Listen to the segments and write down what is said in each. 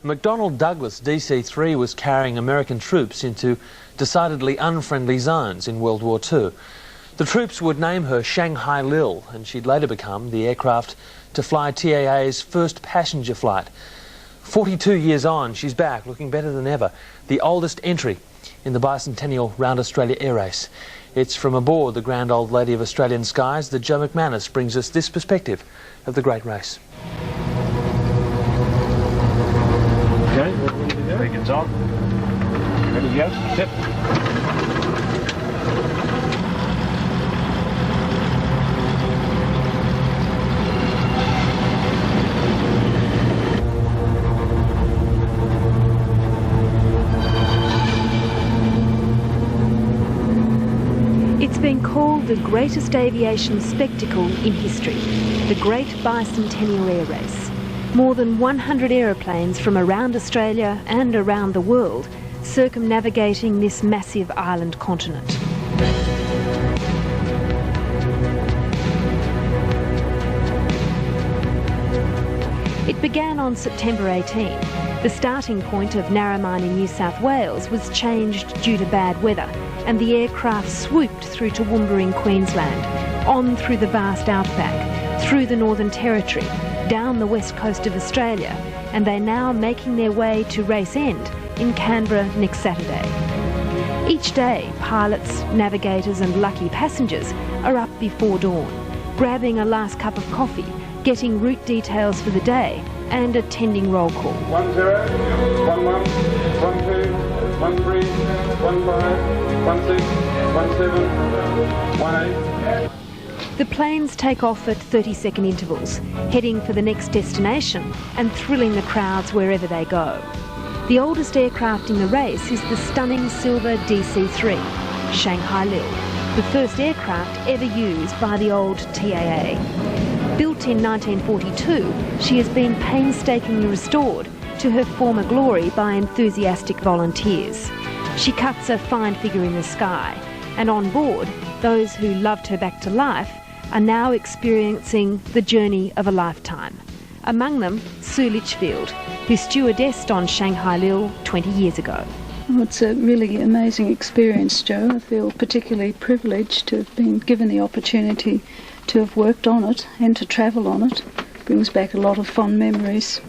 McDonnell Douglas DC3 was carrying American troops into decidedly unfriendly zones in World War II. The troops would name her Shanghai Lil, and she'd later become the aircraft to fly TAA's first passenger flight. 42 years on, she's back, looking better than ever, the oldest entry in the Bicentennial Round Australia Air Race. It's from aboard the grand old lady of Australian skies that Joe McManus brings us this perspective of the great race. Okay, beacons on. Ready to go? Yep. It's been called the greatest aviation spectacle in history, the Great Bicentennial Air Race. More than 100 aeroplanes from around Australia and around the world circumnavigating this massive island continent. It began on September 18. The starting point of Narromine in New South Wales was changed due to bad weather, and the aircraft swooped through to Toowoomba in Queensland, on through the vast outback, through the Northern Territory, down the west coast of Australia, and they're now making their way to race end in Canberra next Saturday. Each day, pilots, navigators and lucky passengers are up before dawn, grabbing a last cup of coffee, getting route details for the day and attending roll call. 10, 11, 12, 13, 14, 15, 16, 18. The planes take off at 30-second intervals, heading for the next destination and thrilling the crowds wherever they go. The oldest aircraft in the race is the stunning silver DC3, Shanghai Lil, the first aircraft ever used by the old TAA. Built in 1942, she has been painstakingly restored to her former glory by enthusiastic volunteers. She cuts a fine figure in the sky, and on board, those who loved her back to life are now experiencing the journey of a lifetime. Among them, Sue Litchfield, who stewardessed on Shanghai Lil 20 years ago. Well, it's a really amazing experience, Joe. I feel particularly privileged to have been given the opportunity to have worked on it and to travel on it. Brings back a lot of fond memories.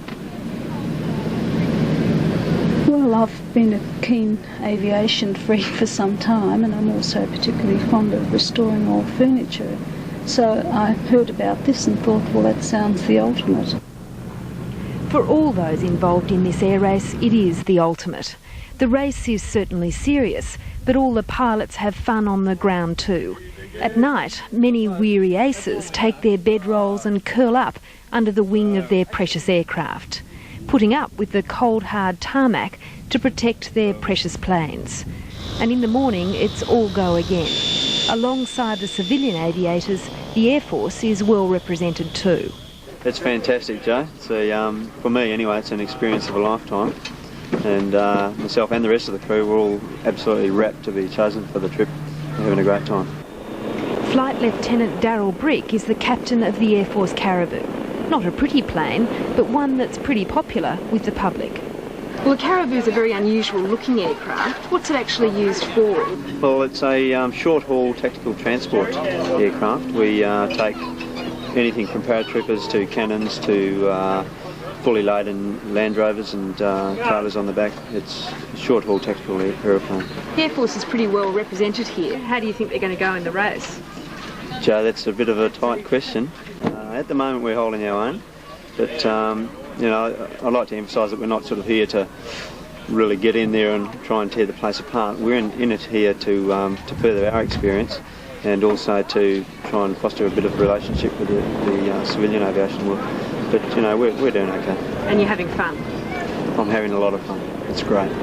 Well, I've been a keen aviation freak for some time, and I'm also particularly fond of restoring old furniture. So I heard about this and thought, well, that sounds the ultimate. For all those involved in this air race, it is the ultimate. The race is certainly serious, but all the pilots have fun on the ground too. At night, many weary aces take their bedrolls and curl up under the wing of their precious aircraft, putting up with the cold, hard tarmac to protect their precious planes. And in the morning, it's all go again. Alongside the civilian aviators, the Air Force is well represented too. It's fantastic, Joe. It's for me anyway, it's an experience of a lifetime. And myself and the rest of the crew were all absolutely rapt to be chosen for the trip. We're having a great time. Flight Lieutenant Darryl Brick is the captain of the Air Force Caribou. Not a pretty plane, but one that's pretty popular with the public. Well, the Caribou is a very unusual looking aircraft. What's it actually used for? Well, it's a short-haul tactical transport aircraft. We take anything from paratroopers to cannons to fully laden Land Rovers and trailers on the back. It's a short-haul tactical aeroplane. The Air Force is pretty well represented here. How do you think they're going to go in the race? Joe, that's a bit of a tight question. At the moment we're holding our own, but you know, I'd like to emphasise that we're not sort of here to really get in there and try and tear the place apart. We're in it here to further our experience and also to try and foster a bit of a relationship with the civilian aviation world. But you know, we're doing okay. And you're having fun? I'm having a lot of fun. It's great.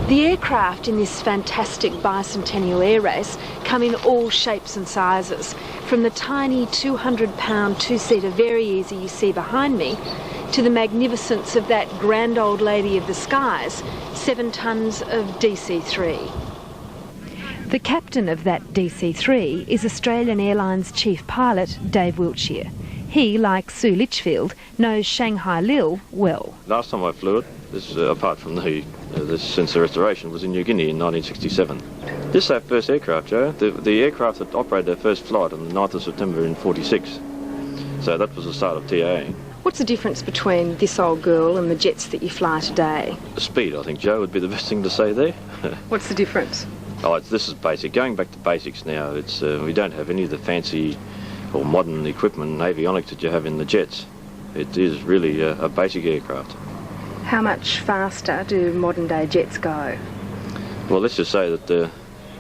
The aircraft in this fantastic bicentennial air race come in all shapes and sizes, from the tiny 200-pound two-seater Very Easy you see behind me to the magnificence of that grand old lady of the skies, 7 tonnes of DC3. The captain of that DC3 is Australian Airlines chief pilot Dave Wiltshire. He, like Sue Litchfield, knows Shanghai Lil well. Last time I flew it, this, apart from since the restoration, was in New Guinea in 1967. This is our first aircraft, Joe. The aircraft that operated their first flight on the 9th of September in '46. So that was the start of TAA. What's the difference between this old girl and the jets that you fly today? The speed, I think, Joe, would be the best thing to say there. What's the difference? Oh, this is basic. Going back to basics now, it's we don't have any of the fancy or modern equipment and avionics that you have in the jets. It is really a basic aircraft. How much faster do modern day jets go? Well, let's just say that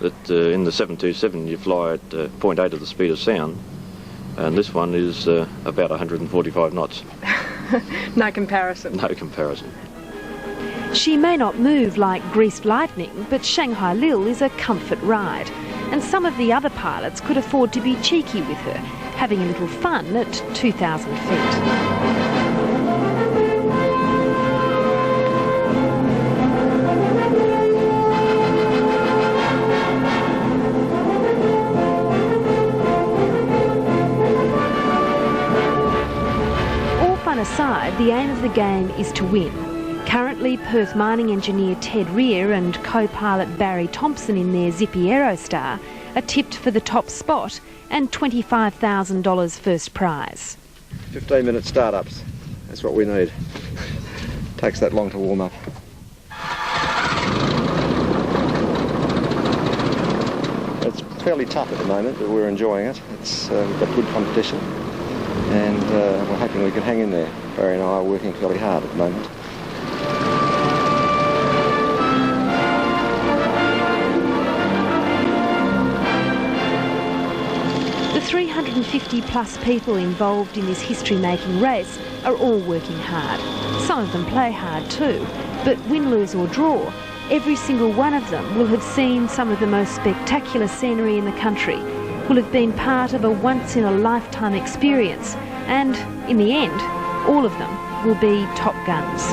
in the 727 you fly at 0.8 of the speed of sound, and this one is about 145 knots. No comparison. No comparison. She may not move like greased lightning, but Shanghai Lil is a comfort ride. And some of the other pilots could afford to be cheeky with her, having a little fun at 2,000 feet. Aside, the aim of the game is to win. Currently, Perth mining engineer Ted Rear and co-pilot Barry Thompson in their Zippy Aerostar are tipped for the top spot and $25,000 first prize. 15-minute startups, that's what we need. Takes that long to warm up. It's fairly tough at the moment, but we're enjoying it. We've got good competition. And we're hoping we can hang in there. Barry and I are working fairly hard at the moment. The 350 plus people involved in this history-making race are all working hard. Some of them play hard too, but win, lose or draw, every single one of them will have seen some of the most spectacular scenery in the country, will have been part of a once-in-a-lifetime experience, and in the end, all of them will be Top Guns.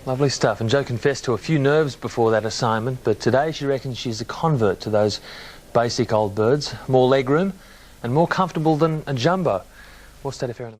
Lovely stuff, and Jo confessed to a few nerves before that assignment, but today she reckons she's a convert to those basic old birds. More legroom and more comfortable than a jumbo. What's that if you're